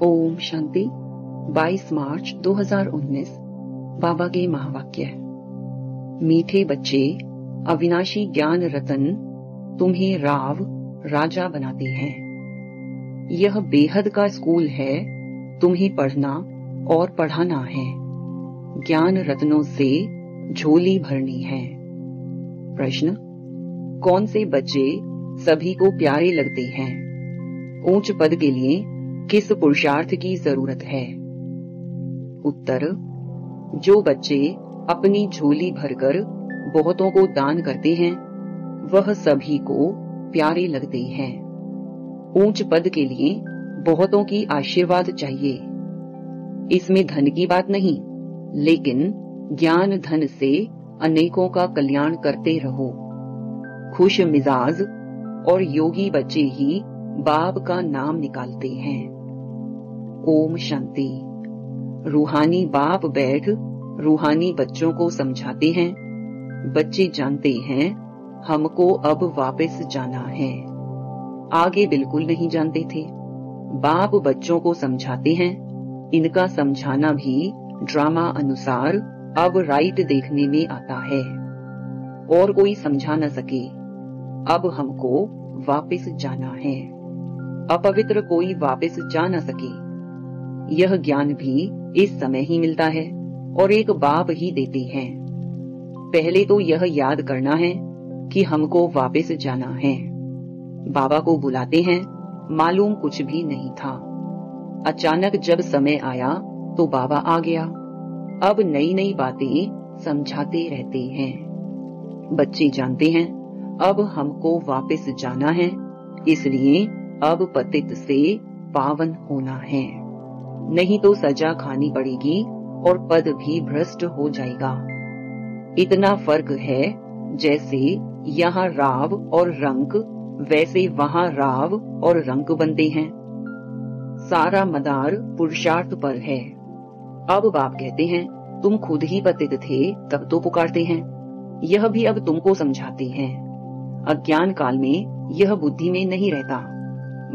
ओम शांति। 22 मार्च 2019 बाबा के महावाक्य। मीठे बच्चे, अविनाशी ज्ञान रतन तुम्हें राव राजा बनाते हैं। यह बेहद का स्कूल है, तुम्हें पढ़ना और पढ़ाना है। ज्ञान रत्नों से झोली भरनी है। प्रश्न: कौन से बच्चे सभी को प्यारे लगते हैं? ऊंच पद के लिए किस पुरुषार्थ की जरूरत है? उत्तर: जो बच्चे अपनी झोली भरकर बहुतों को दान करते हैं, वह सभी को प्यारे लगते हैं। ऊंच पद के लिए बहुतों की आशीर्वाद चाहिए। इसमें धन की बात नहीं, लेकिन ज्ञान धन से अनेकों का कल्याण करते रहो। खुश मिजाज और योगी बच्चे ही बाप का नाम निकालते हैं। ओम शांति। रूहानी बाप बैठ रूहानी बच्चों को समझाते हैं। बच्चे जानते हैं हमको अब वापस जाना है। आगे बिल्कुल नहीं जानते थे। बाप बच्चों को समझाते हैं। इनका समझाना भी ड्रामा अनुसार अब राइट देखने में आता है। और कोई समझा न सके। अब हमको वापस जाना है। अपवित्र कोई वापस जा न सके। यह ज्ञान भी इस समय ही मिलता है और एक बाप ही देते हैं। पहले तो यह याद करना है कि हमको वापस जाना है। बाबा को बुलाते हैं, मालूम कुछ भी नहीं था। अचानक जब समय आया तो बाबा आ गया। अब नई नई बातें समझाते रहते हैं। बच्चे जानते हैं अब हमको वापस जाना है, इसलिए अब पतित से पावन होना है। नहीं तो सजा खानी पड़ेगी और पद भी भ्रष्ट हो जाएगा। इतना फर्क है, जैसे यहाँ राव और रंक, वैसे वहाँ राव और रंक बनते हैं। सारा मदार पुरुषार्थ पर है। अब बाप कहते हैं तुम खुद ही पतित थे, तब तो पुकारते हैं। यह भी अब तुमको समझाते हैं। अज्ञान काल में यह बुद्धि में नहीं रहता।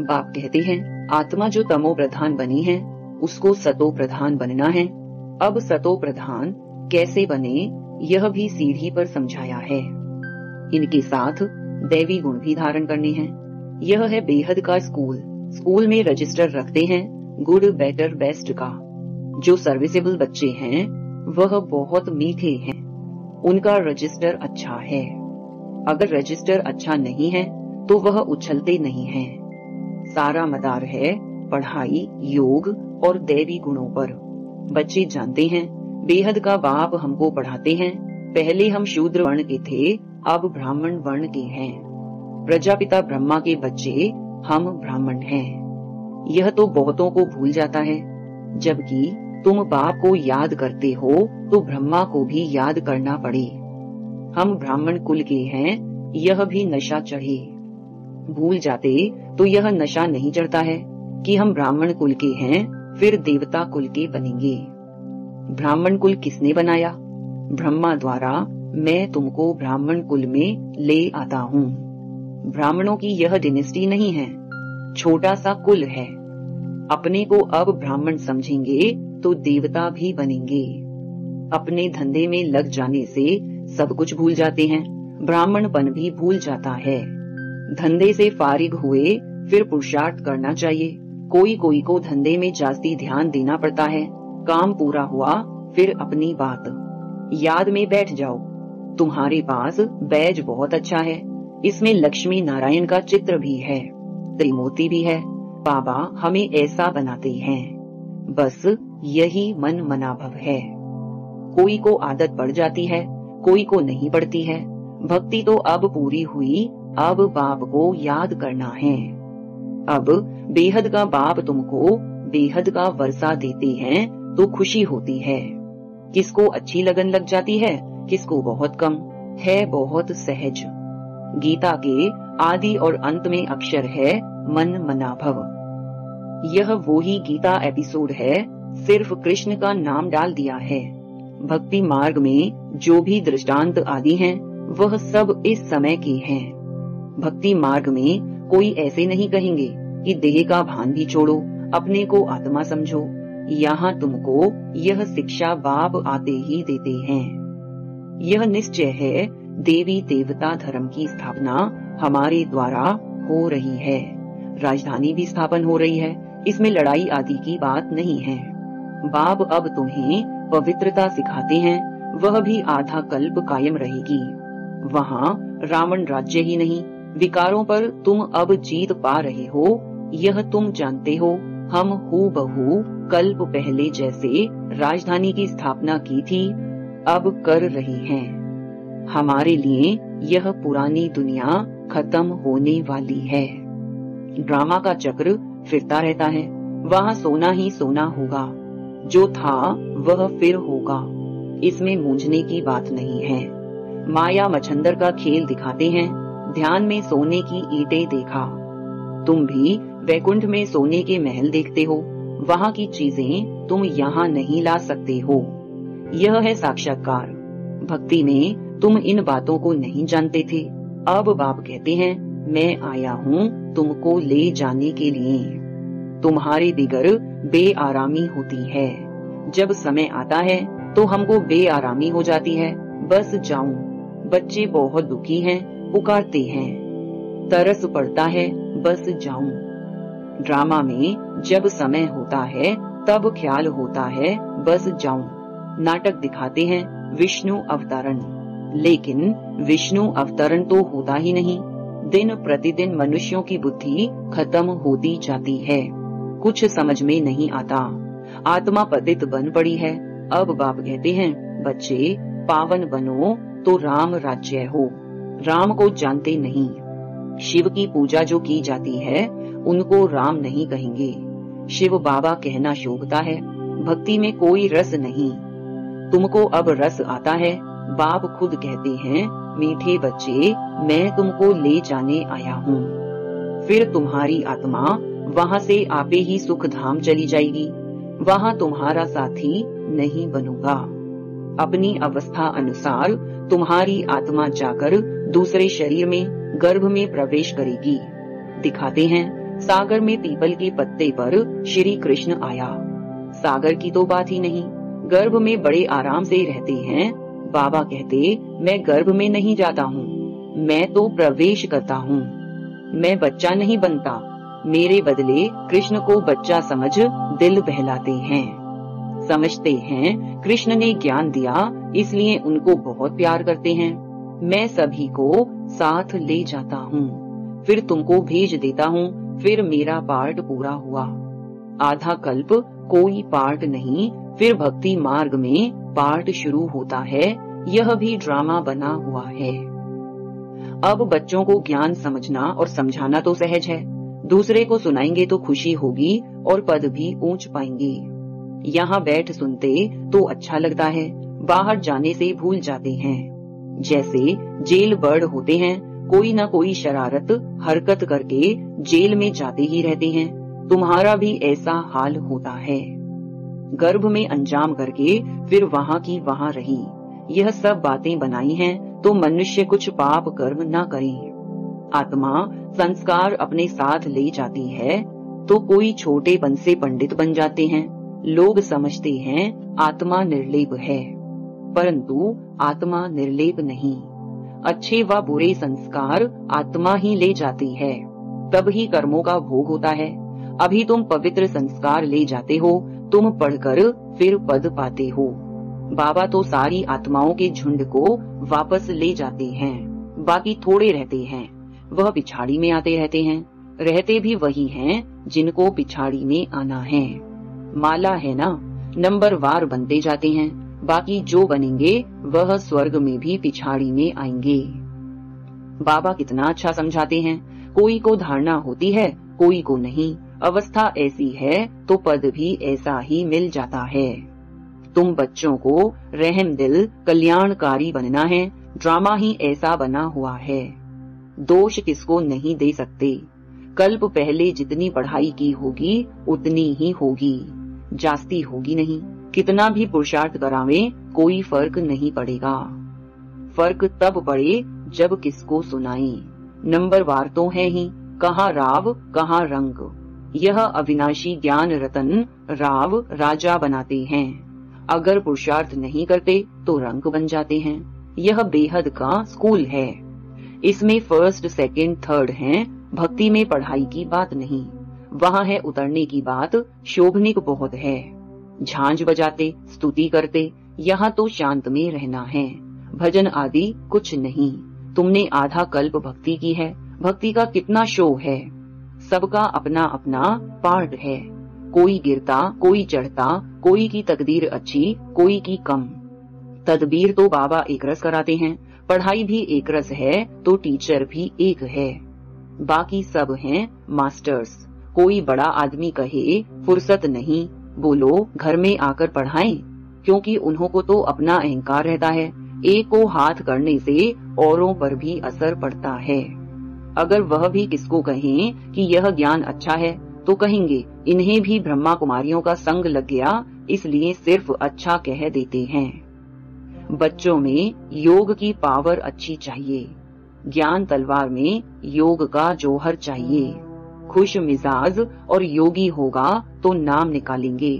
बाप कहते हैं आत्मा जो तमो प्रधान बनी है, उसको सतो प्रधान बनना है। अब सतो प्रधान कैसे बने, यह भी सीढ़ी पर समझाया है। इनके साथ दैवी गुण भी धारण करने हैं। यह है बेहद का स्कूल। स्कूल में रजिस्टर रखते हैं गुड, बेटर, बेस्ट का। जो सर्विसेबल बच्चे हैं वह बहुत मीठे हैं। उनका रजिस्टर अच्छा है। अगर रजिस्टर अच्छा नहीं है तो वह उछलते नहीं हैं। सारा मदार है पढ़ाई, योग और दैवी गुणों पर। बच्चे जानते हैं बेहद का बाप हमको पढ़ाते हैं। पहले हम शूद्र वर्ण के थे, अब ब्राह्मण वर्ण के हैं। प्रजापिता ब्रह्मा के बच्चे हम ब्राह्मण हैं। यह तो बहुतों को भूल जाता है। जबकि तुम बाप को याद करते हो तो ब्रह्मा को भी याद करना पड़े। हम ब्राह्मण कुल के हैं, यह भी नशा चढ़े। भूल जाते तो यह नशा नहीं चढ़ता है कि हम ब्राह्मण कुल के हैं, फिर देवता कुल के बनेंगे। ब्राह्मण कुल किसने बनाया? ब्रह्मा द्वारा। मैं तुमको ब्राह्मण कुल में ले आता हूँ। ब्राह्मणों की यह डिनेस्टी नहीं है, छोटा सा कुल है। अपने को अब ब्राह्मण समझेंगे तो देवता भी बनेंगे। अपने धंधे में लग जाने से सब कुछ भूल जाते हैं। ब्राह्मणपन भी भूल जाता है। धंधे से फारिग हुए फिर पुरुषार्थ करना चाहिए। कोई कोई को धंधे में जास्ती ध्यान देना पड़ता है। काम पूरा हुआ फिर अपनी बात। याद में बैठ जाओ। तुम्हारे पास बैज बहुत अच्छा है। इसमें लक्ष्मी नारायण का चित्र भी है, त्रिमूर्ति भी है। बाबा हमें ऐसा बनाते हैं। बस यही मन मनाभव है। कोई को आदत पड़ जाती है, कोई को नहीं पड़ती है। भक्ति तो अब पूरी हुई, अब बाप को याद करना है। अब बेहद का बाप तुमको बेहद का वर्षा देते हैं तो खुशी होती है। किसको अच्छी लगन लग जाती है, किसको बहुत कम है, बहुत सहज। गीता के आदि और अंत में अक्षर है मन मनाभव। यह वो ही गीता एपिसोड है, सिर्फ कृष्ण का नाम डाल दिया है। भक्ति मार्ग में जो भी दृष्टांत आदि हैं, वह सब इस समय के हैं। भक्ति मार्ग में कोई ऐसे नहीं कहेंगे कि देह का भान भी छोड़ो, अपने को आत्मा समझो। यहाँ तुमको यह शिक्षा बाप आते ही देते हैं। यह निश्चय है देवी देवता धर्म की स्थापना हमारे द्वारा हो रही है। राजधानी भी स्थापन हो रही है, इसमें लड़ाई आदि की बात नहीं है। बाप अब तुम्हें पवित्रता सिखाते हैं, वह भी आधा कल्प कायम रहेगी। वहाँ रावण राज्य ही नहीं, विकारों पर तुम अब जीत पा रहे हो, यह तुम जानते हो। हम हूबहू कल्प पहले जैसे राजधानी की स्थापना की थी, अब कर रही हैं। हमारे लिए यह पुरानी दुनिया खत्म होने वाली है। ड्रामा का चक्र फिरता रहता है, वहाँ सोना ही सोना होगा। जो था वह फिर होगा, इसमें मूंझने की बात नहीं है। माया मच्छंदर का खेल दिखाते हैं, ध्यान में सोने की ईंटें देखा। तुम भी वैकुंठ में सोने के महल देखते हो, वहाँ की चीजें तुम यहाँ नहीं ला सकते हो। यह है साक्षात्कार। भक्ति में तुम इन बातों को नहीं जानते थे, अब बाप कहते हैं मैं आया हूँ तुमको ले जाने के लिए। तुम्हारे बिगर बेआरामी होती है, जब समय आता है तो हमको बेआरामी हो जाती है। बस जाऊं, बच्चे बहुत दुखी हैं, पुकारते हैं, तरस पड़ता है, बस जाऊं। ड्रामा में जब समय होता है तब ख्याल होता है बस जाऊं। नाटक दिखाते हैं विष्णु अवतरण, लेकिन विष्णु अवतरण तो होता ही नहीं। दिन प्रतिदिन मनुष्यों की बुद्धि खत्म होती जाती है, कुछ समझ में नहीं आता। आत्मा पतित बन पड़ी है। अब बाप कहते हैं बच्चे पावन बनो तो राम राज्य हो। राम को जानते नहीं, शिव की पूजा जो की जाती है उनको राम नहीं कहेंगे। शिव बाबा कहना शोभता है, भक्ति में कोई रस नहीं। तुमको अब रस आता है। बाप खुद कहते हैं मीठे बच्चे मैं तुमको ले जाने आया हूँ। फिर तुम्हारी आत्मा वहाँ से आपे ही सुख धाम चली जाएगी, वहाँ तुम्हारा साथी नहीं बनूंगा। अपनी अवस्था अनुसार तुम्हारी आत्मा जाकर दूसरे शरीर में गर्भ में प्रवेश करेगी। दिखाते हैं सागर में पीपल के पत्ते पर श्री कृष्ण आया। सागर की तो बात ही नहीं, गर्भ में बड़े आराम से रहते हैं। बाबा कहते मैं गर्भ में नहीं जाता हूँ, मैं तो प्रवेश करता हूँ। मैं बच्चा नहीं बनता, मेरे बदले कृष्ण को बच्चा समझ दिल बहलाते हैं। समझते हैं कृष्ण ने ज्ञान दिया, इसलिए उनको बहुत प्यार करते हैं। मैं सभी को साथ ले जाता हूँ, फिर तुमको भेज देता हूँ, फिर मेरा पार्ट पूरा हुआ। आधा कल्प कोई पार्ट नहीं, फिर भक्ति मार्ग में पार्ट शुरू होता है। यह भी ड्रामा बना हुआ है। अब बच्चों को ज्ञान समझना और समझाना तो सहज है, दूसरे को सुनाएंगे तो खुशी होगी और पद भी ऊंच पाएंगे। यहाँ बैठ सुनते तो अच्छा लगता है, बाहर जाने से भूल जाते हैं। जैसे जेल बर्ड होते हैं, कोई न कोई शरारत हरकत करके जेल में जाते ही रहते हैं। तुम्हारा भी ऐसा हाल होता है। गर्भ में अंजाम करके फिर वहाँ की वहाँ रही। यह सब बातें बनाई हैं तो मनुष्य कुछ पाप कर्म न करे। आत्मा संस्कार अपने साथ ले जाती है तो कोई छोटेपन से पंडित बन जाते हैं। लोग समझते हैं आत्मा निर्लेप है, परंतु आत्मा निर्लेप नहीं। अच्छे व बुरे संस्कार आत्मा ही ले जाती है, तब ही कर्मों का भोग होता है। अभी तुम पवित्र संस्कार ले जाते हो, तुम पढ़कर फिर पद पाते हो। बाबा तो सारी आत्माओं के झुंड को वापस ले जाते हैं, बाकी थोड़े रहते हैं, वह पिछाड़ी में आते रहते हैं। रहते भी वही हैं जिनको पिछाड़ी में आना है। माला है ना, नंबर वार बनते जाते हैं, बाकी जो बनेंगे वह स्वर्ग में भी पिछाड़ी में आएंगे। बाबा कितना अच्छा समझाते हैं। कोई को धारणा होती है, कोई को नहीं। अवस्था ऐसी है तो पद भी ऐसा ही मिल जाता है। तुम बच्चों को रहम दिल कल्याणकारी बनना है, ड्रामा ही ऐसा बना हुआ है। दोष किसको नहीं दे सकते। कल्प पहले जितनी पढ़ाई की होगी उतनी ही होगी, जास्ती होगी नहीं। कितना भी पुरुषार्थ करावे कोई फर्क नहीं पड़ेगा। फर्क तब पड़े जब किसको सुनाए। नंबर वार तो है ही, कहाँ राव कहाँ रंग। यह अविनाशी ज्ञान रतन राव राजा बनाते हैं। अगर पुरुषार्थ नहीं करते तो रंक बन जाते हैं। यह बेहद का स्कूल है। इसमें फर्स्ट, सेकंड, थर्ड हैं। भक्ति में पढ़ाई की बात नहीं, वहाँ है उतरने की बात। शोभनिक बहुत है। झांझ बजाते, स्तुति करते, यहाँ तो शांत में रहना है। भजन आदि कुछ नहीं। तुमने आधा कल्प भक्ति की है। भक्ति का कितना शो है। सबका अपना अपना पार्ट है। कोई गिरता, कोई चढ़ता, कोई की तकदीर अच्छी, कोई की कम। तदबीर तो बाबा एक रस कराते हैं। पढ़ाई भी एक रस है तो टीचर भी एक है। बाकी सब हैं मास्टर्स। कोई बड़ा आदमी कहे फुर्सत नहीं, बोलो घर में आकर पढ़ाएं, क्योंकि उन्हों को तो अपना अहंकार रहता है। एक को हाथ करने से औरों पर भी असर पड़ता है। अगर वह भी किसको कहें कि यह ज्ञान अच्छा है तो कहेंगे इन्हें भी ब्रह्मा कुमारियों का संग लग गया, इसलिए सिर्फ अच्छा कह देते हैं। बच्चों में योग की पावर अच्छी चाहिए। ज्ञान तलवार में योग का जौहर चाहिए। खुश मिजाज और योगी होगा तो नाम निकालेंगे।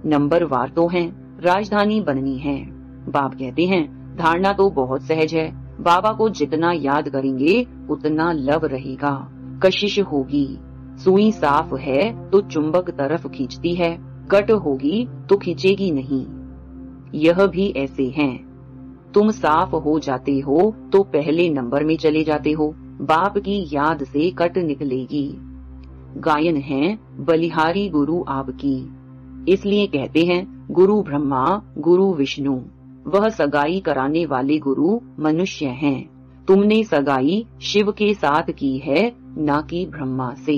नंबर वार तो हैं, राजधानी बननी है। बाप कहते हैं धारणा तो बहुत सहज है। बाबा को जितना याद करेंगे उतना लव रहेगा, कशिश होगी। सुई साफ है तो चुंबक तरफ खींचती है, कट होगी तो खींचेगी नहीं। यह भी ऐसे हैं। तुम साफ हो जाते हो तो पहले नंबर में चले जाते हो। बाप की याद से कट निकलेगी। गायन है बलिहारी गुरु आपकी, इसलिए कहते हैं गुरु ब्रह्मा गुरु विष्णु। वह सगाई कराने वाले गुरु मनुष्य हैं। तुमने सगाई शिव के साथ की है, ना कि ब्रह्मा से।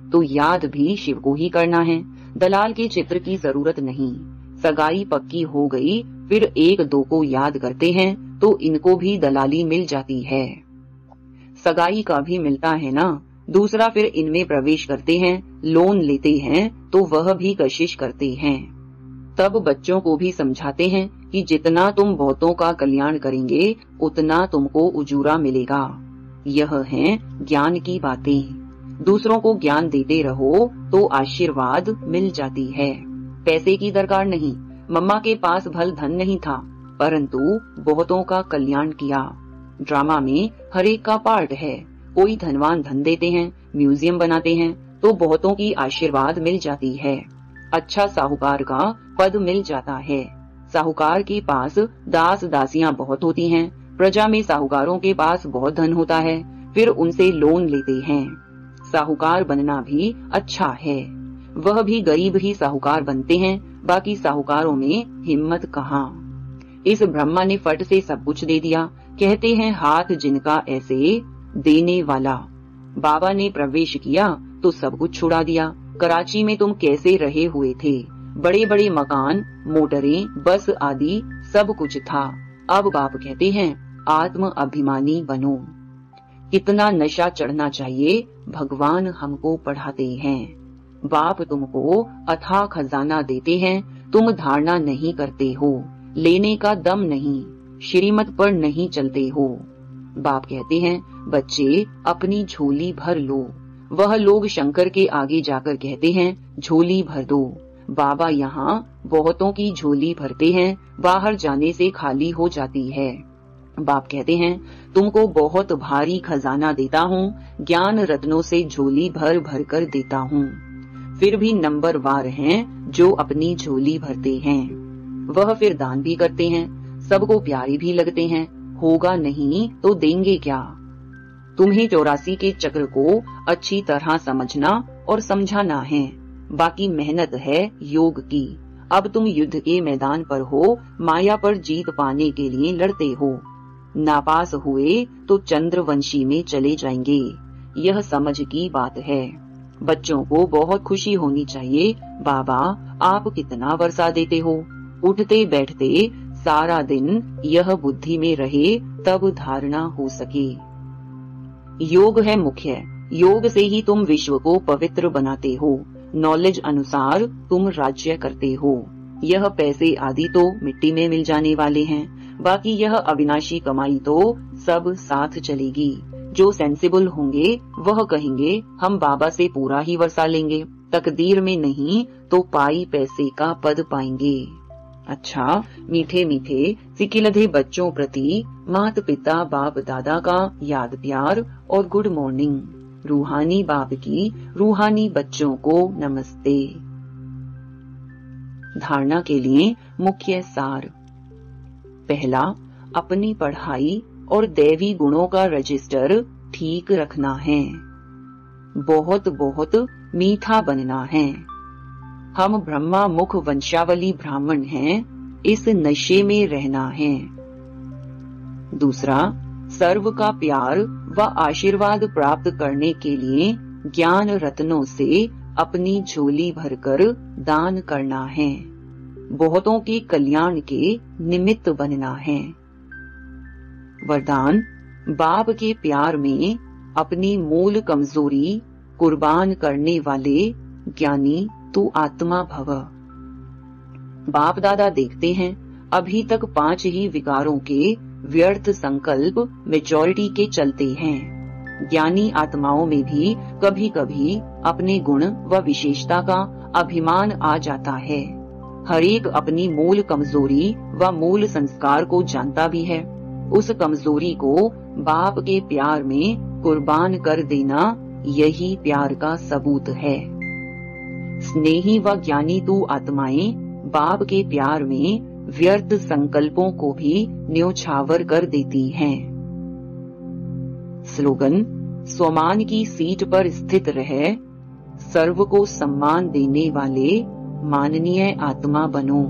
तो याद भी शिव को ही करना है। दलाल के चित्र की जरूरत नहीं। सगाई पक्की हो गई, फिर एक दो को याद करते हैं तो इनको भी दलाली मिल जाती है। सगाई का भी मिलता है ना। दूसरा फिर इनमें प्रवेश करते हैं, लोन लेते हैं तो वह भी कशिश करते हैं। तब बच्चों को भी समझाते हैं कि जितना तुम बहुतों का कल्याण करेंगे उतना तुमको उजूरा मिलेगा। यह है ज्ञान की बातें। दूसरों को ज्ञान देते रहो तो आशीर्वाद मिल जाती है। पैसे की दरकार नहीं। मम्मा के पास भल धन नहीं था, परंतु बहुतों का कल्याण किया। ड्रामा में हर एक का पार्ट है। कोई धनवान धन देते हैं, म्यूजियम बनाते हैं तो बहुतों की आशीर्वाद मिल जाती है। अच्छा साहूकार का पद मिल जाता है। साहूकार के पास दास दासियां बहुत होती हैं। प्रजा में साहूकारों के पास बहुत धन होता है, फिर उनसे लोन लेते हैं। साहूकार बनना भी अच्छा है। वह भी गरीब ही साहूकार बनते हैं, बाकी साहूकारों में हिम्मत कहाँ। इस ब्रह्मा ने फट से सब कुछ दे दिया। कहते हैं हाथ जिनका ऐसे देने वाला। बाबा ने प्रवेश किया तो सब कुछ छुड़ा दिया। कराची में तुम कैसे रहे हुए थे। बड़े बड़े मकान, मोटरें, बस आदि सब कुछ था। अब बाप कहते हैं आत्म अभिमानी बनो। कितना नशा चढ़ना चाहिए भगवान हमको पढ़ाते हैं। बाप तुमको अथाह खजाना देते हैं, तुम धारणा नहीं करते हो। लेने का दम नहीं, श्रीमत पर नहीं चलते हो। बाप कहते हैं बच्चे अपनी झोली भर लो। वह लोग शंकर के आगे जाकर कहते हैं झोली भर दो। बाबा यहाँ बहुतों की झोली भरते हैं, बाहर जाने से खाली हो जाती है। बाप कहते हैं तुमको बहुत भारी खजाना देता हूँ, ज्ञान रत्नों से झोली भर भर कर देता हूँ। फिर भी नंबर वार हैं जो अपनी झोली भरते हैं। वह फिर दान भी करते हैं, सबको प्यारे भी लगते हैं। होगा नहीं तो देंगे क्या। तुम्हें 84 के चक्र को अच्छी तरह समझना और समझाना है। बाकी मेहनत है योग की। अब तुम युद्ध के मैदान पर हो, माया पर जीत पाने के लिए लड़ते हो। नापास हुए तो चंद्रवंशी में चले जाएंगे। यह समझ की बात है। बच्चों को बहुत खुशी होनी चाहिए। बाबा आप कितना वर्षा देते हो। उठते बैठते सारा दिन यह बुद्धि में रहे तब धारणा हो सके। योग है मुख्य। योग से ही तुम विश्व को पवित्र बनाते हो। नॉलेज अनुसार तुम राज्य करते हो। यह पैसे आदि तो मिट्टी में मिल जाने वाले हैं, बाकी यह अविनाशी कमाई तो सब साथ चलेगी। जो सेंसिबल होंगे वह कहेंगे हम बाबा से पूरा ही वर्षा लेंगे, तकदीर में नहीं तो पाई पैसे का पद पाएंगे। अच्छा, मीठे मीठे सिकिलधे बच्चों प्रति माता पिता बाप दादा का याद प्यार और गुड मॉर्निंग। रूहानी बाप की रूहानी बच्चों को नमस्ते। धारणा के लिए मुख्य सार। पहला, अपनी पढ़ाई और दैवी गुणों का रजिस्टर ठीक रखना है। बहुत बहुत मीठा बनना है। हम ब्रह्मा मुख वंशावली ब्राह्मण हैं, इस नशे में रहना है। दूसरा, सर्व का प्यार व आशीर्वाद प्राप्त करने के लिए ज्ञान रत्नों से अपनी झोली भरकर दान करना है। बहुतों के कल्याण के निमित्त बनना है। वरदान, बाप के प्यार में अपनी मूल कमजोरी कुर्बान करने वाले ज्ञानी तू आत्मा भव। बाप दादा देखते हैं अभी तक 5 ही विकारों के व्यर्थ संकल्प मेजॉरिटी के चलते हैं। ज्ञानी आत्माओं में भी कभी कभी अपने गुण व विशेषता का अभिमान आ जाता है। हर एक अपनी मूल कमजोरी व मूल संस्कार को जानता भी है। उस कमजोरी को बाप के प्यार में कुर्बान कर देना यही प्यार का सबूत है। स्नेही व ज्ञानी तू आत्माएं बाप के प्यार में व्यर्थ संकल्पों को भी न्योछावर कर देती हैं। स्लोगन, स्वमान की सीट पर स्थित रह सर्व को सम्मान देने वाले माननीय आत्मा बनो।